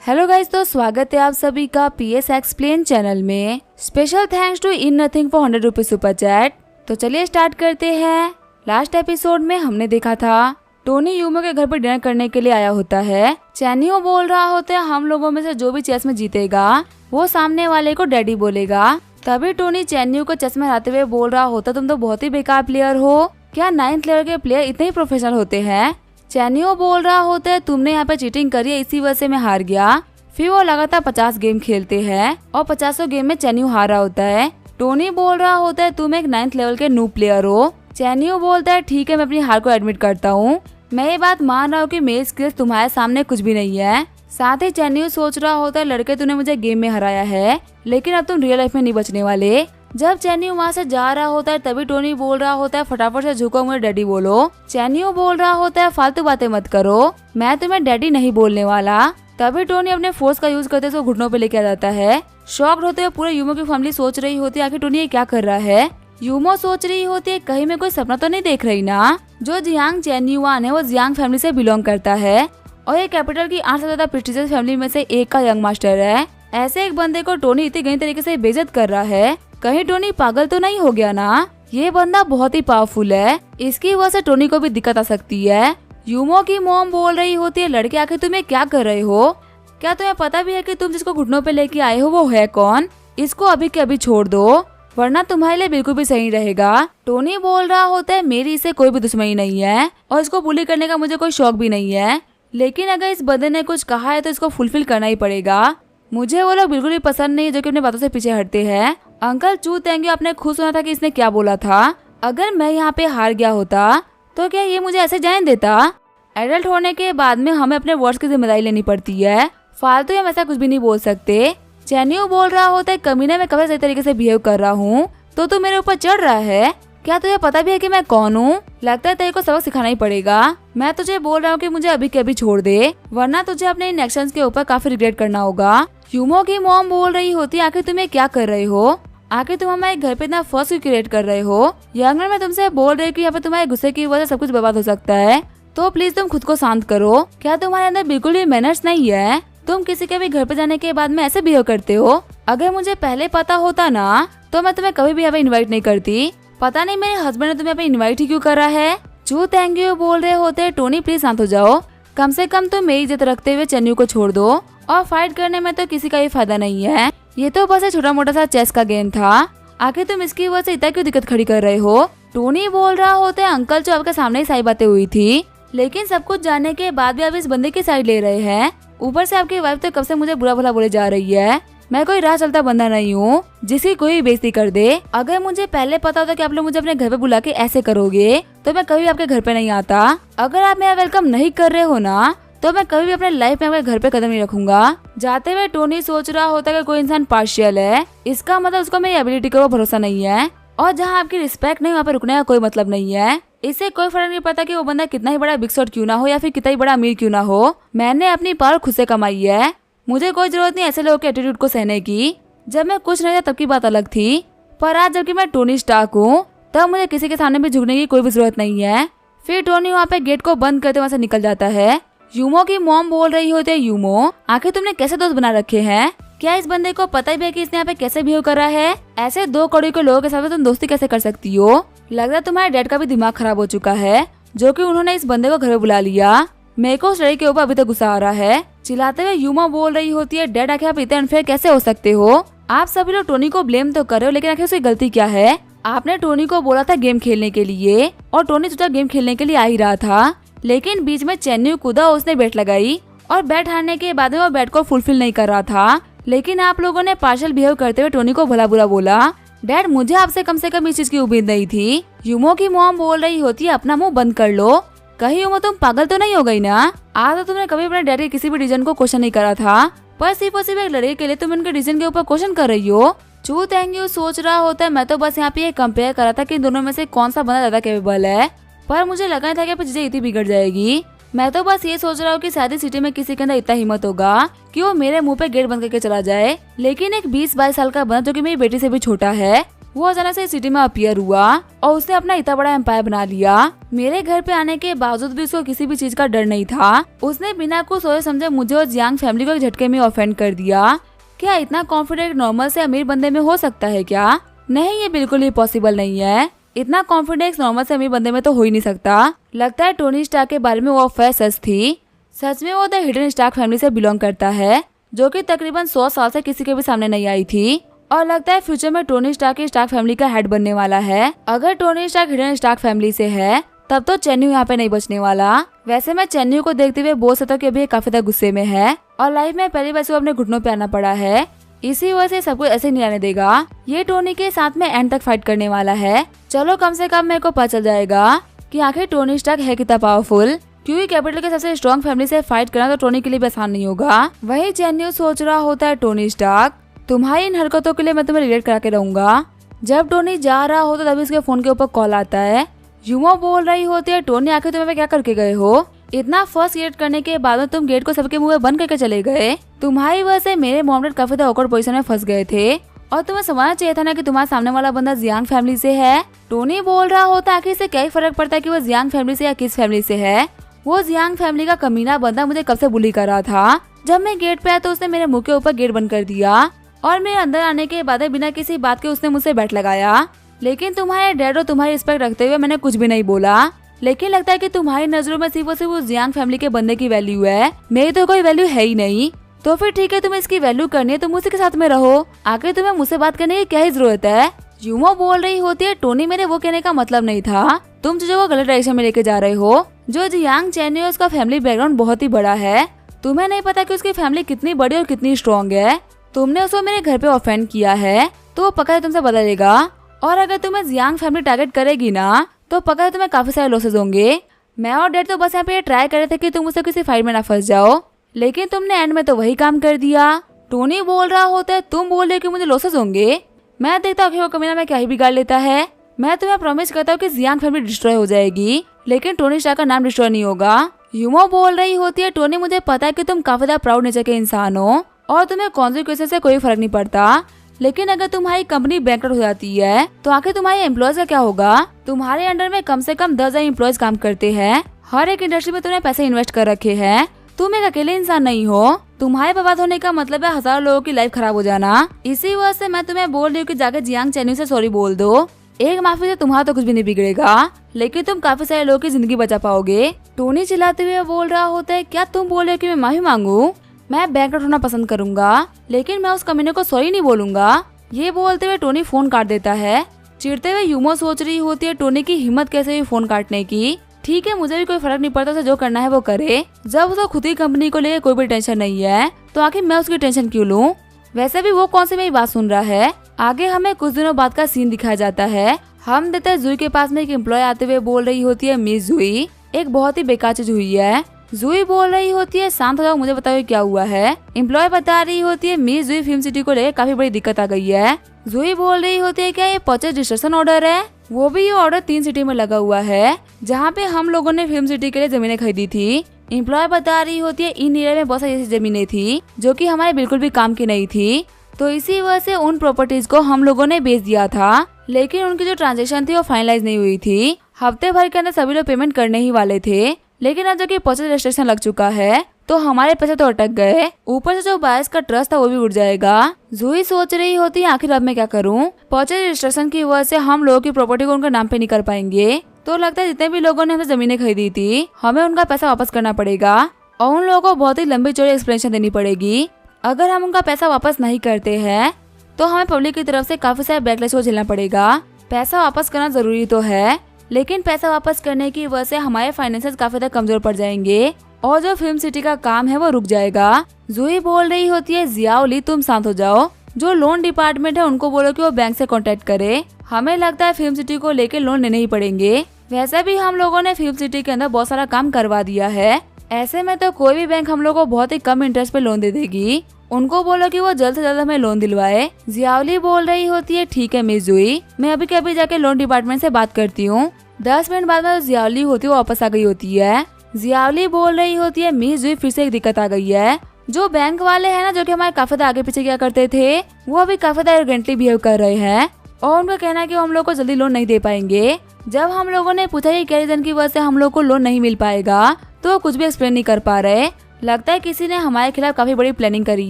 Hello guys, तो स्वागत है आप सभी का पीएस एक्सप्लेन चैनल में। Special thanks to in nothing for 100 rupees super chat. तो चलिए स्टार्ट करते हैं। लास्ट एपिसोड में हमने देखा था टोनी यूमो के घर पर डिनर करने के लिए आया होता है। चैनियो बोल रहा होता है हम लोगों में से जो भी चेस में जीतेगा वो सामने वाले को डैडी बोलेगा। तभी टोनी चैनियो को चेस में हराते हुए बोल रहा होता तुम तो बहुत ही बेकार प्लेयर हो, क्या 9th लेवल के प्लेयर इतने ही प्रोफेशनल होते हैं। चैनियो बोल रहा होता है तुमने यहाँ पे चीटिंग करी है, इसी वजह से मैं हार गया। फिर वो लगातार 50 गेम खेलते हैं और 50 गेम में चैनियो हारा होता है। टोनी बोल रहा होता है तुम एक 9th लेवल के नूब प्लेयर हो। चैनियो बोलता है ठीक है, मैं अपनी हार को एडमिट करता हूँ, मैं ये बात मान रहा हूँ कि मेरी स्किल्स तुम्हारे सामने कुछ भी नहीं है। साथ ही चैनियो सोच रहा होता है लड़के तूने मुझे गेम में हराया है, लेकिन अब तुम रियल लाइफ में नहीं बचने वाले। जब चैनियो वहाँ से जा रहा होता है तभी टोनी बोल रहा होता है फटाफट से झुको मुझे डैडी बोलो। चैनियो बोल रहा होता है फालतू बातें मत करो, मैं तुम्हें डैडी नहीं बोलने वाला। तभी टोनी अपने फोर्स का यूज करते उसको घुटनों पे लेके आ जाता है। शॉक्ड होते हुए पूरे यूमो की फैमिली सोच रही होती है आखिर टोनी ये क्या कर रहा है। यूमो सोच रही होती है कहीं मैं कोई सपना तो नहीं देख रही ना। जो जियांग चैन्युआन है वो जियांग फैमिली से बिलोंग करता है और ये कैपिटल की 8 से ज्यादा प्रेस्टिजियस फैमिली में से एक का यंग मास्टर है। ऐसे एक बंदे को टोनी इतनी गई तरीके से बेइज्जत कर रहा है, कहीं टोनी पागल तो नहीं हो गया ना। ये बंदा बहुत ही पावरफुल है, इसकी वजह से टोनी को भी दिक्कत आ सकती है। यूमो की मॉम बोल रही होती है लड़के आखिर तुम ये क्या कर रहे हो, क्या तुम्हें पता भी है कि तुम जिसको घुटनों पे लेके आए हो वो है कौन। इसको अभी के अभी छोड़ दो वरना तुम्हारे लिए बिल्कुल भी सही रहेगा। टोनी बोल रहा होता है मेरी इससे कोई भी दुश्मनी नहीं है और इसको बुली करने का मुझे कोई शौक भी नहीं है, लेकिन अगर इस बंदे ने कुछ कहा है तो इसको फुलफिल करना ही पड़ेगा। मुझे वो लोग बिल्कुल भी पसंद नहीं है जो कि अपनी बातों से पीछे हटते हैं। अंकल चू तेंगे आपने खुद सुना था कि इसने क्या बोला था, अगर मैं यहाँ पे हार गया होता तो क्या ये मुझे ऐसे जाने देता। एडल्ट होने के बाद में हमें अपने वर्ड्स की जिम्मेदारी लेनी पड़ती है, फालतू हम ऐसा कुछ भी नहीं बोल सकते। चैनियो बोल रहा होता है कमीने में कभी सही तरीके से बिहेव कर रहा हूँ तो तू मेरे ऊपर चढ़ रहा है, क्या तुझे पता भी है कि मैं कौन हूँ। लगता है तेरे को सबक सिखाना ही पड़ेगा। मैं तुझे बोल रहा हूँ कि मुझे अभी के अभी छोड़ दे वरना तुझे अपने इन एक्शंस के ऊपर काफी रिग्रेट करना होगा। यूमो की मॉम बोल रही होती है आखिर तुम ये क्या कर रहे हो, आखिर तुम हमारे घर पे इतना फर्स्ट क्रिएट कर रहे हो। यंगर मैं तुमसे बोल रही हूँ कि यहाँ पे तुम्हारे गुस्से की वजह से सब कुछ बर्बाद हो सकता है, तो प्लीज तुम खुद को शांत करो। क्या तुम्हारे अंदर बिल्कुल भी मैनर्स नहीं है, तुम किसी के भी घर पे जाने के बाद में ऐसे बिहेव करते हो। अगर मुझे पहले पता होता ना तो मैं तुम्हें कभी भी यहाँ पे इन्वाइट नहीं करती। पता नहीं मेरे हस्बैंड ने तुम्हें यहाँ पे इन्वाइट ही क्यों करा है। चू थैंक यू बोल रहे होते हैं टोनी प्लीज शांत हो जाओ, कम से कम तुम मेरी इज्जत रखते हुए चैनियो को छोड़ दो और फाइट करने में तो किसी का भी फायदा नहीं है। ये तो बस एक छोटा मोटा सा चेस का गेम था, आखिर तुम इसकी वजह से इतना क्यों दिक्कत खड़ी कर रहे हो। टोनी बोल रहा होता है अंकल जो आपके सामने ही सही बातें हुई थी, लेकिन सब कुछ जानने के बाद भी आप इस बंदे की साइड ले रहे हैं। ऊपर से आपकी वाइफ तो कब से मुझे बुरा भला बोले जा रही है। मैं कोई राह चलता बंदा नहीं हूँ जिसकी कोई बेइज्जती कर दे। अगर मुझे पहले पता होता कि आप लोग मुझे अपने घर पे बुला के ऐसे करोगे तो मैं कभी आपके घर पे नहीं आता। अगर आप मेरा वेलकम नहीं कर रहे हो ना तो मैं कभी भी अपने लाइफ में अपने घर पे कदम नहीं रखूंगा। जाते हुए टोनी सोच रहा होता है कि कोई इंसान पार्शियल है, इसका मतलब उसको मेरी एबिलिटी का भरोसा नहीं है, और जहाँ आपकी रिस्पेक्ट नहीं वहाँ पे रुकने का कोई मतलब नहीं है। इससे कोई फर्क नहीं पड़ता कि वो बंदा कितना ही बड़ा बिग शॉट क्यों ना हो या फिर कितना ही बड़ा अमीर क्यों ना हो, मैंने अपनी पावर खुद से कमाई है। मुझे कोई जरूरत नहीं ऐसे लोगों के एटीट्यूड को सहने की। जब मैं कुछ नहीं था तब की बात अलग थी, पर आज जबकि मैं टोनी स्टार्क हूँ तब मुझे किसी के सामने भी झुकने की कोई भी जरूरत नहीं है। फिर टोनी वहाँ पे गेट को बंद करते वहाँ से निकल जाता है। यूमो की मॉम बोल रही होती है यूमो आखिर तुमने कैसे दोस्त बना रखे हैं, क्या इस बंदे को पता भी है कि इसने यहाँ पे कैसे बिहेव करा है। ऐसे 2 करोड़ के लोगों के साथ तुम दोस्ती कैसे कर सकती हो। लग रहा है तुम्हारे डैड का भी दिमाग खराब हो चुका है जो कि उन्होंने इस बंदे को घर में बुला लिया। मेरे को उस लड़की के ऊपर अभी तक गुस्सा आ रहा है। चिल्लाते हुए यूमा बोल रही होती है डैड आखिर आप इतने अनफेयर कैसे हो सकते हो। आप सभी लोग टोनी को ब्लेम तो कर रहे हो, लेकिन आखिर उसकी गलती क्या है। आपने टोनी को बोला था गेम खेलने के लिए और टोनी सोचा गेम खेलने के लिए आ ही रहा था, लेकिन बीच में चैन्यू कूदा, उसने बैट लगाई और बैट हारने के बाद में वो बैट को फुलफिल नहीं कर रहा था। लेकिन आप लोगों ने पार्शियल बिहेव करते हुए टोनी को भला बुरा बोला। डैड मुझे आपसे कम से कम इस चीज की उम्मीद नहीं थी। यूमो की मॉम बोल रही होती है अपना मुंह बंद कर लो, कहीं यूमो तुम पागल तो नहीं हो गई ना। आज तो तुमने कभी अपने डैड के किसी भी डिसीजन को क्वेश्चन नहीं करा था, पर सिर्फ और सिर्फ एक लड़के के लिए तुम इनके डिसीजन के ऊपर क्वेश्चन कर रही हो। चू थैंक यू सोच रहा होता है मैं तो बस यहाँ पे ये कंपेयर करा था कि दोनों में से कौन सा बंदा ज्यादा कैपेबल है, पर मुझे लगा था कि चीजें इतनी बिगड़ जाएगी। मैं तो बस ये सोच रहा हूँ कि शायद सिटी में किसी के अंदर इतना हिम्मत होगा कि वो मेरे मुंह पे गेट बंद करके चला जाए, लेकिन एक 20-22 साल का बंदा जो कि मेरी बेटी से भी छोटा है वो अचानक से सिटी में अपीयर हुआ और उसने अपना इतना बड़ा एम्पायर बना लिया। मेरे घर पे आने के बावजूद भी उसको किसी भी चीज का डर नहीं था। उसने बिना कुछ सोचे समझे मुझे और जियांग फैमिली को एक झटके में ऑफेंड कर दिया। क्या इतना कॉन्फिडेंट नॉर्मल से अमीर बंदे में हो सकता है क्या? नहीं, ये बिल्कुल ही पॉसिबल नहीं है। इतना कॉन्फिडेंस नॉर्मल से अमीर बंदे में तो हो ही नहीं सकता। लगता है टोनी स्टार्क के बारे में वो अफवाह सच थी। सच में वो द हिडन स्टार्क फैमिली से बिलोंग करता है, जो कि तकरीबन 100 साल से किसी के भी सामने नहीं आई थी। और लगता है फ्यूचर में टोनी स्टार्क की स्टार्क फैमिली का हेड बनने वाला है। अगर Tony Stark hidden Stark family से है तब तो चेन्नई यहाँ पे नहीं बचने वाला। वैसे मैं चेन्नई को देखते हुए बोल सकता हूँ कि अभी काफी ज्यादा गुस्से में है और लाइफ में पहली बार से वो अपने घुटनों पे आना पड़ा है। इसी वजह से सब कुछ ऐसे नहीं आने देगा। ये टोनी के साथ में एंड तक फाइट करने वाला है। चलो कम से कम मेरे को पता चल जाएगा कि आखिर टोनी स्टार्क है कितना पावरफुल, क्योंकि कैपिटल के सबसे स्ट्रॉन्ग फैमिली से फाइट करना तो टोनी के लिए भी आसान नहीं होगा। वही चेन्नई सोच रहा होता है टोनी स्टार्क, तुम्हारी इन हरकतों के लिए मैं तुम्हें रिलेट करा के रहूंगा। जब टोनी जा रहा होता तभी उसके फोन के ऊपर कॉल आता है। यूमो बोल रही होती है, टोनी आखिर तुम्हें क्या करके गए हो? इतना फर्स्ट गेट करने के बाद में तुम गेट को सबके मुंह में बंद करके चले गए। तुम्हारी वजह से मेरे मॉम डैड काफी ऑकवर्ड पोजीशन में फंस गए थे और तुम्हें समझना चाहिए था ना कि तुम्हारे सामने वाला बंदा जियांग फैमिली से है। टोनी बोल रहा होता आखिर से क्या ही फर्क पड़ता है कि वो जियांग फैमिली से या किस फैमिली से है। वो जियांग फैमिली का कमीना बंदा मुझे कब से बुली कर रहा था। जब मैं गेट पे आया तो उसने मेरे मुंह के ऊपर गेट बंद कर दिया और मेरे अंदर आने के बाद बिना किसी बात के उसने मुझसे बैठ लगाया। लेकिन तुम्हारे डैड और तुम्हारी रिस्पेक्ट रखते हुए मैंने कुछ भी नहीं बोला। लेकिन लगता है कि तुम्हारी नजरों में सिर्फ और सिर्फ उस जियांग फैमिली के बंदे की वैल्यू है, मेरी तो कोई वैल्यू है ही नहीं। तो फिर ठीक है, तुम्हें इसकी वैल्यू करनी है तो मुझसे के साथ में रहो। आखिर तुम्हें मुझसे बात करने की क्या ही जरूरत है? यूमो बोल रही होती है, टोनी मेरे वो कहने का मतलब नहीं था। तुम जो वो गलत डायरेक्शन में लेके जा रहे हो। जो जियांग चेन्नई उसका फैमिली बैकग्राउंड बहुत ही बड़ा है। तुम्हें नहीं पता कि उसकी फैमिली कितनी बड़ी और कितनी स्ट्रॉन्ग है। तुमने उसको मेरे घर पे ऑफेंड किया है तो वो पक्का तुमसे बदलेगा। और अगर तुम्हें जियांग फैमिली टारगेट करेगी ना तो पक्का तुम्हें काफी सारे लॉसेस होंगे। मैं और डैड तो बस यहाँ पे ट्राई कर रहे थे कि तुम उससे किसी फाइट में ना फंस जाओ, लेकिन तुमने एंड में तो वही काम कर दिया। टोनी बोल रहा होता है, तुम बोल रहे हो कि मुझे लॉसेस होंगे। मैं देखता हूँ कि वो कमीना में क्या ही बिगाड़ लेता है। मैं तुम्हें प्रॉमिस करता हूँ कि जियांग फैमिली डिस्ट्रॉय हो जाएगी, लेकिन टोनी स्टार्क का नाम डिस्ट्रॉय नहीं होगा। यूमो बोल रही होती है, टोनी मुझे पता है कि तुम काफी ज्यादा प्राउड नेचर के इंसान हो और तुम्हें कॉन्सिक्वेंसेस से कोई फर्क नहीं पड़ता। लेकिन अगर तुम्हारी कंपनी बैंकरप्ट हो जाती है तो आखिर तुम्हारे एम्प्लॉयज का क्या होगा? तुम्हारे अंडर में कम से कम 10,000 एम्प्लॉयज काम करते हैं। हर एक इंडस्ट्री में तुमने पैसे इन्वेस्ट कर रखे हैं। तुम एक अकेले इंसान नहीं हो। तुम्हारे बर्बाद होने का मतलब है हजारों लोगों की लाइफ खराब हो जाना। इसी वजह से मैं तुम्हें बोल रही हूँ कि जाकर जियांग चेन्नई से सॉरी बोल दो। एक माफी से तुम्हारा तो कुछ भी नहीं बिगड़ेगा, लेकिन तुम काफी सारे लोगों की जिंदगी बचा पाओगे। टोनी चिल्लाते हुए बोल रहा होता है, क्या तुम बोल रहे हो कि मैं माफी मांगू? मैं बैंकरप्ट होना पसंद करूंगा, लेकिन मैं उस कमीने को सॉरी नहीं बोलूंगा। ये बोलते हुए टोनी फोन काट देता है। चिढ़ते हुए यूमो सोच रही होती है, टोनी की हिम्मत कैसे हुई फोन काटने की। ठीक है, मुझे भी कोई फर्क नहीं पड़ता, उसे जो करना है वो करे। जब उसको खुद ही कंपनी को लेकर कोई भी टेंशन नहीं है तो आखिर मैं उसकी टेंशन क्यों लूं? वैसे भी वो कौन सी मेरी बात सुन रहा है। आगे हमें कुछ दिनों बाद का सीन दिखाया जाता है। हम देखते हैं जुई के पास में एक एम्प्लॉय आते हुए बोल रही होती है, मिस जुई, एक बहुत ही बेकार चीज हुई है। जुई बोल रही होती है, शांत हो जाओ, मुझे बताओ क्या हुआ है। एम्प्लॉय बता रही होती है, मिस जुई, फिल्म सिटी को लेकर काफी बड़ी दिक्कत आ गई है। जुई बोल रही होती है, क्या ये परचेज डिस्ट्रक्शन ऑर्डर है? वो भी ये ऑर्डर 3 सिटी में लगा हुआ है, जहाँ पे हम लोगों ने फिल्म सिटी के लिए जमीनें खरीदी थी। एम्प्लॉय बता रही होती है, इन एरिया में बहुत सारी ऐसी जमीनें थी जो कि हमारे बिल्कुल भी काम की नहीं थी, तो इसी वजह से उन प्रॉपर्टीज को हम लोगों ने बेच दिया था। लेकिन उनकी जो ट्रांजेक्शन थी वो फाइनलाइज नहीं हुई थी। हफ्ते भर के अंदर सभी लोग पेमेंट करने ही वाले थे, लेकिन अब जबकि परचेज रजिस्ट्रेशन लग चुका है तो हमारे पैसे तो अटक गए। ऊपर से जो बायर्स का ट्रस्ट था वो भी उड़ जाएगा। जूही सोच रही होती है, आखिर अब मैं क्या करूं? परचेज रजिस्ट्रेशन की वजह से हम लोगों की प्रॉपर्टी को उनके नाम पे नहीं कर पाएंगे, तो लगता है जितने भी लोगों ने हमसे जमीनें खरीदी थी हमें उनका पैसा वापस करना पड़ेगा और उन लोगों को बहुत ही लंबी चौड़ी एक्सप्लेनेशन देनी पड़ेगी। अगर हम उनका पैसा वापस नहीं करते हैं तो हमें पब्लिक की तरफ से काफी सारे बैकलैश को झेलना पड़ेगा। पैसा वापस करना जरूरी तो है, लेकिन पैसा वापस करने की वजह से हमारे फाइनेंसेस काफी ज्यादा कमजोर पड़ जाएंगे और जो फिल्म सिटी का काम है वो रुक जाएगा। जूही बोल रही होती है, जियाओली तुम शांत हो जाओ, जो लोन डिपार्टमेंट है उनको बोलो कि वो बैंक से कांटेक्ट करे। हमें लगता है फिल्म सिटी को लेके लोन लेने ही पड़ेंगे। वैसे भी हम लोगों ने फिल्म सिटी के अंदर बहुत सारा काम करवा दिया है, ऐसे में तो कोई भी बैंक हम लोग को बहुत ही कम इंटरेस्ट पे लोन दे देगी। उनको बोलो कि वो जल्द से जल्द हमें लोन दिलवाए। जियाओली बोल रही होती है, ठीक है मिस जूही, मैं अभी के अभी जाके लोन डिपार्टमेंट से बात करती हूँ। 10 मिनट बाद में जियाओली होती है वो वापस आ गई होती है। जियाओली बोल रही होती है, मिस जूही फिर से एक दिक्कत आ गई है। जो बैंक वाले हैं ना, जो कि हमारे काफी आगे पीछे क्या करते थे, वो अभी काफी एरोगेंटली बिहेव कर रहे हैं। और उनका कहना है कि हम लोग को जल्दी लोन नहीं दे पाएंगे। जब हम लोगों ने पूछा कि क्या रीजन की वजह से हम लोग को लोन नहीं मिल पाएगा, तो वो कुछ भी एक्सप्लेन नहीं कर पा रहे। लगता है किसी ने हमारे खिलाफ काफी बड़ी प्लानिंग करी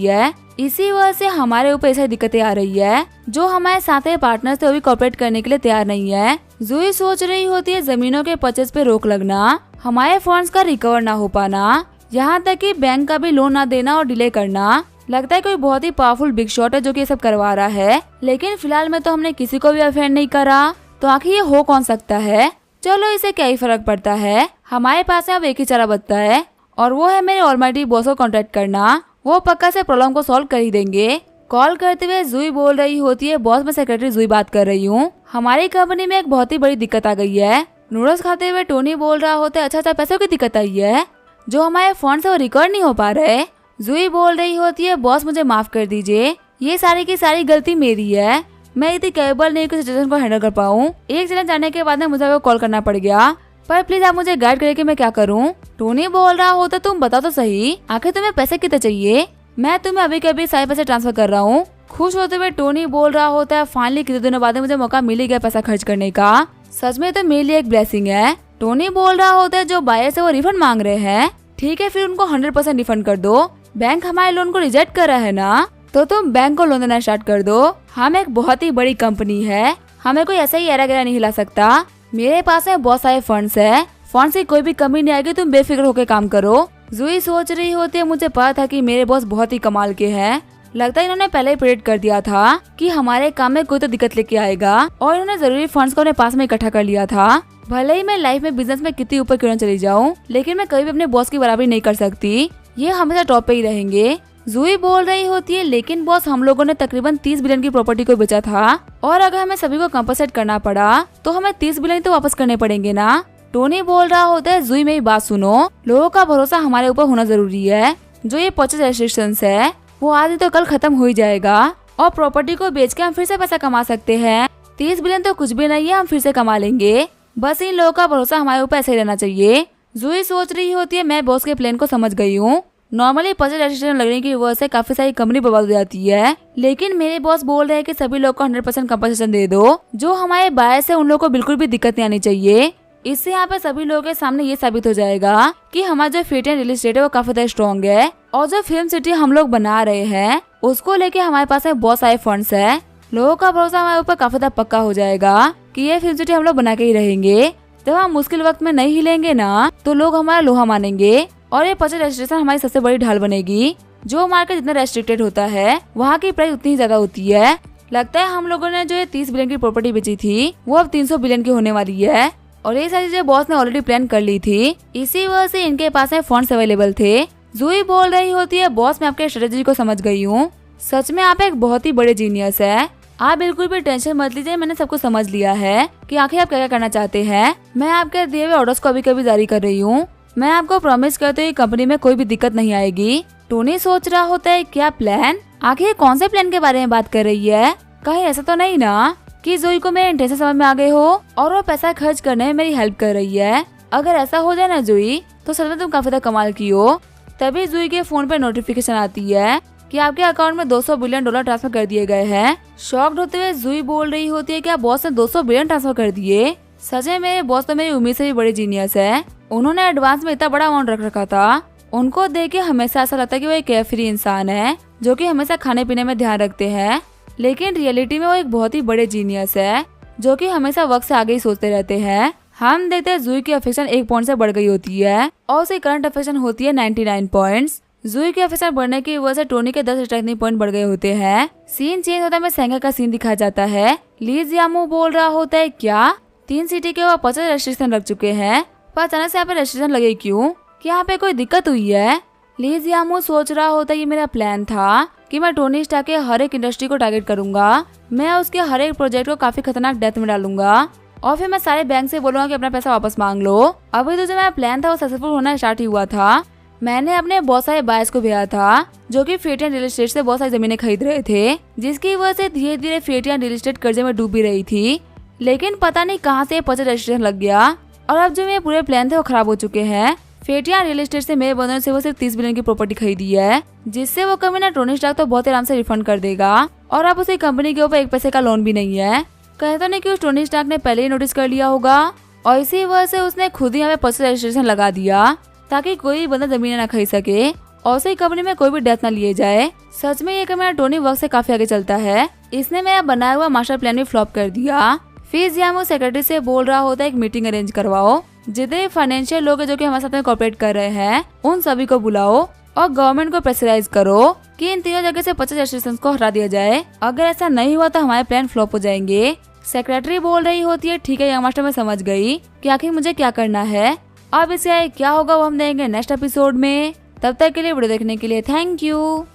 है, इसी वजह से हमारे ऊपर ऐसी दिक्कतें आ रही है। जो हमारे साथ पार्टनर्स थे वो भी कॉपरेट करने के लिए तैयार नहीं है। जूही सोच रही होती है जमीनों के परचेज पे रोक लगना, हमारे फंड्स का रिकवर ना हो पाना, यहाँ तक कि बैंक का भी लोन ना देना और डिले करना। लगता है कोई बहुत ही पावरफुल बिग शॉट है जो कि ये सब करवा रहा है, लेकिन फिलहाल में तो हमने किसी को भी अफेंड नहीं करा, तो आखिर ये हो कौन सकता है। चलो इसे क्या ही फर्क पड़ता है, हमारे पास अब एक ही चारा बचता है और वो है मेरे ऑलमाइटी बॉस को कॉन्टेक्ट करना। वो पक्का से प्रॉब्लम को सॉल्व कर ही देंगे। कॉल करते हुए जूही बोल रही होती है, बॉस मैं सेक्रेटरी जूही बात कर रही हूँ, हमारी कंपनी में एक बहुत ही बड़ी दिक्कत आ गई है। नूडल्स खाते हुए टोनी बोल रहा होता है, अच्छा पैसों की दिक्कत आई है, जो हमारे फंड से वो रिकॉर्ड नहीं हो पा रहे। जूही बोल रही होती है, बॉस मुझे माफ कर दीजिए, ये सारी की सारी गलती मेरी है, मैं इतनी कैपेबल नहीं कि सिचुएशन को हैंडल कर पाऊँ। एक जगह जाने के बाद में मुझे वो कॉल करना पड़ गया, पर प्लीज आप मुझे गाइड करें कि मैं क्या करूं। टोनी बोल रहा होता तुम बताओ तो सही, आखिर तुम्हें पैसे कितने चाहिए, मैं तुम्हें अभी के अभी सारे पैसे ट्रांसफर कर रहा हूँ। खुश होते हुए टोनी बोल रहा होता है, फाइनली कितने दिनों बाद मुझे मौका मिल गया पैसा खर्च करने का, सच में तो मेरे लिए एक ब्लेसिंग है। टोनी बोल रहा होता है, जो बायर से वो रिफंड मांग रहे हैं, ठीक है फिर उनको 100% रिफंड कर दो। बैंक हमारे लोन को रिजेक्ट कर रहा है ना, तो तुम बैंक को लोन देना स्टार्ट कर दो। हम एक बहुत ही बड़ी कंपनी है, हमें कोई ऐसा ही एरा गैरा नहीं हिला सकता। मेरे पास में बहुत सारे फंड्स है, फंड से कोई भी कमी नहीं आएगी, तुम बेफिक्र होकर काम करो। जूही सोच रही होती है, मुझे पता था कि मेरे बॉस बहुत ही कमाल के हैं, लगता है इन्होंने पहले ही प्रेडिक्ट कर दिया था कि हमारे काम में कोई तो दिक्कत लेके आएगा, और इन्होंने जरूरी फंड्स को अपने पास में इकट्ठा कर लिया था। भले ही मैं लाइफ में बिजनेस में कितनी ऊपर क्यों न चली जाऊँ, लेकिन मैं कभी भी अपने बॉस की बराबरी नहीं कर सकती, ये हमेशा टॉप पे ही रहेंगे। जूही बोल रही होती है, लेकिन बॉस हम लोगों ने तकरीबन 30 बिलियन की प्रॉपर्टी को बेचा था, और अगर हमें सभी को कंपनसेट करना पड़ा तो हमें 30 बिलियन तो वापस करने पड़ेंगे ना। टोनी बोल रहा होता है, जूही मेरी बात सुनो, लोगों का भरोसा हमारे ऊपर होना जरूरी है। जो ये परचेज रेस्ट्रिक्शंस है वो आज नहीं तो कल खत्म हो ही जाएगा, और प्रॉपर्टी को बेच के हम फिर से पैसा कमा सकते हैं। 30 बिलियन तो कुछ भी नहीं है, हम फिर से कमा लेंगे, बस इन लोगों का भरोसा हमारे ऊपर ऐसे ही रहना चाहिए। जूही सोच रही होती है, मैं बॉस के प्लान को समझ गई हूँ, नॉर्मली परचेज रेस्ट्रिक्शन लगने की वजह से काफी सारी कंपनी बर्बाद हो जाती है, लेकिन मेरे बॉस बोल रहे हैं कि सभी लोग को 100% कंपनसेशन दे दो, जो हमारे बायर से उन लोगों को बिल्कुल भी दिक्कत नहीं आनी चाहिए। इससे यहाँ पे सभी लोगों के सामने ये साबित हो जाएगा कि हमारा जो फेटियन रियल एस्टेट है वो काफी ज्यादा स्ट्रॉन्ग है, और जो फिल्म सिटी हम लोग बना रहे हैं उसको लेके हमारे पास में बहुत सारे फंड्स है। लोगों का भरोसा हमारे ऊपर काफी ज्यादा पक्का हो जाएगा कि ये फिल्म सिटी हम लोग बना के ही रहेंगे। जब हम मुश्किल वक्त में नहीं हिलेंगे ना, तो लोग हमारा लोहा मानेंगे, और ये परचेज रेस्ट्रिक्शन हमारी सबसे बड़ी ढाल बनेगी। जो मार्केट जितना रेस्ट्रिक्टेड होता है वहाँ की प्राइस उतनी ज्यादा होती है। लगता है हम लोगों ने जो ये 30 बिलियन की प्रॉपर्टी बेची थी वो अब 300 बिलियन की होने वाली है, और ये सारी चीजें बॉस ने ऑलरेडी प्लान कर ली थी, इसी वजह से इनके पास में फंड्स अवेलेबल थे। जूही बोल रही होती है, बॉस मैं आपके स्ट्रेटेजी को समझ गई हूँ, सच में आप एक बहुत ही बड़े जीनियस है, आप बिल्कुल भी टेंशन मत लीजिए, मैंने सब कुछ समझ लिया है कि आखिर आप क्या क्या करना चाहते हैं। मैं आपके दिए हुए ऑर्डर्स को अभी कभी जारी कर रही हूँ, मैं आपको प्रॉमिस करती हूँ कंपनी में कोई भी दिक्कत नहीं आएगी। टोनी सोच रहा होता है, क्या प्लान, आखिर कौन से प्लान के बारे में बात कर रही है, कहीं ऐसा तो नहीं ना कि जूही को मेरे इंटेंशन समझ में आ गए हो और वो पैसा खर्च करने में मेरी हेल्प कर रही है। अगर ऐसा हो जाए ना जूही, तो सच में तुम काफी ज्यादा कमाल की हो। तभी जूही के फोन पे नोटिफिकेशन आती है कि आपके अकाउंट में $200 बिलियन ट्रांसफर कर दिए गए हैं। शॉक्ड होते हुए जूही बोल रही होती है, क्या बॉस ने 200 बिलियन ट्रांसफर कर दिए, सच में मेरे बॉस तो मेरी उम्मीद से भी बड़े जीनियस है, उन्होंने एडवांस में इतना बड़ा अमाउंट रख रखा था। उनको देख के हमेशा ऐसा लगता है कि वो एक केयरफ्री इंसान है जो कि हमेशा खाने पीने में ध्यान रखते हैं, लेकिन रियलिटी में वो एक बहुत ही बड़े जीनियस है जो कि हमेशा वक्त से आगे ही सोचते रहते हैं। हम देखते हैं जूही की अफेक्शन 1 पॉइंट से बढ़ गई होती है और उसकी करंट अफेक्शन होती है 99 पॉइंट्स। जूही की अफेक्शन बढ़ने की वजह से टोनी के 10 स्ट्राइकिंग पॉइंट बढ़ गए होते हैं। सीन चेंज होता है, सेंगा का सीन दिखाया जाता है। ली जियामू बोल रहा होता है, क्या 3 सिटी के वो 50 रेस्ट्रिक्शन रख चुके हैं, पर अचानक से यहाँ पे रेस्ट्रिक्शन लगे क्यों, क्या यहाँ पे कोई दिक्कत हुई है। ली जियामू सोच रहा होता है, ये मेरा प्लान था कि मैं टोनी स्टार्क के हर एक इंडस्ट्री को टारगेट करूंगा, मैं उसके हर एक प्रोजेक्ट को काफी खतरनाक डेथ में डालूंगा और फिर मैं सारे बैंक से बोलूंगा कि अपना पैसा वापस मांग लो। अभी तो जो मेरा प्लान था वो सक्सेसफुल होना स्टार्ट ही हुआ था। मैंने अपने बहुत सारे बायर्स को भेजा था जो कि फेटियन रियल एस्टेट से बहुत सारी जमीनें खरीद रहे थे, जिसकी वजह से धीरे धीरे फेटियन रियल एस्टेट कर्जे में डूब भी रही थी। लेकिन पता नहीं कहां से परचेज रजिस्ट्रेशन लग गया और अब जो मेरे पूरे प्लान थे वो खराब हो चुके हैं। फेटियन रियल एस्टेट से मेरे बंधुओं से वो सिर्फ 30 बिलियन की प्रॉपर्टी खरीदी है, जिससे वो कमीना टोनी स्टार्क तो बहुत आराम से रिफंड कर देगा और अब उसी कंपनी के ऊपर 1 पैसे का लोन भी नहीं है। कहता नहीं कि उस टोनी स्टार्क ने पहले ही नोटिस कर लिया होगा और इसी वजह से उसने खुद ही यहाँ पे पर्सनल रजिस्ट्रेशन लगा दिया ताकि कोई भी बंदा जमीन ना खरीद सके और उसी कंपनी में कोई भी डेथ ना लिए जाए। सच में ये कि मेरा टोनी वर्क से काफी आगे चलता है। इसने मेरा बनाया हुआ मास्टर प्लान भी फ्लॉप कर दिया। फिर जियामो सेक्रेटरी से बोल रहा होता है एक मीटिंग अरेंज करवाओ, जितने फाइनेंशियल लोग हैं जो कि हमारे साथ में कोऑपरेट कर रहे हैं उन सभी को बुलाओ और गवर्नमेंट को प्रेशराइज करो कि इन तीनों जगह से 50 रेस्ट्रिक्शंस को हटा दिया जाए। अगर ऐसा नहीं हुआ तो हमारे प्लान फ्लॉप हो जाएंगे। सेक्रेटरी बोल रही होती है ठीक है यंग मास्टर, मैं समझ गई कि आखिर मुझे क्या करना है। अब इससे क्या होगा वो हम देखेंगे नेक्स्ट एपिसोड में। तब तक के लिए वीडियो देखने के लिए थैंक यू।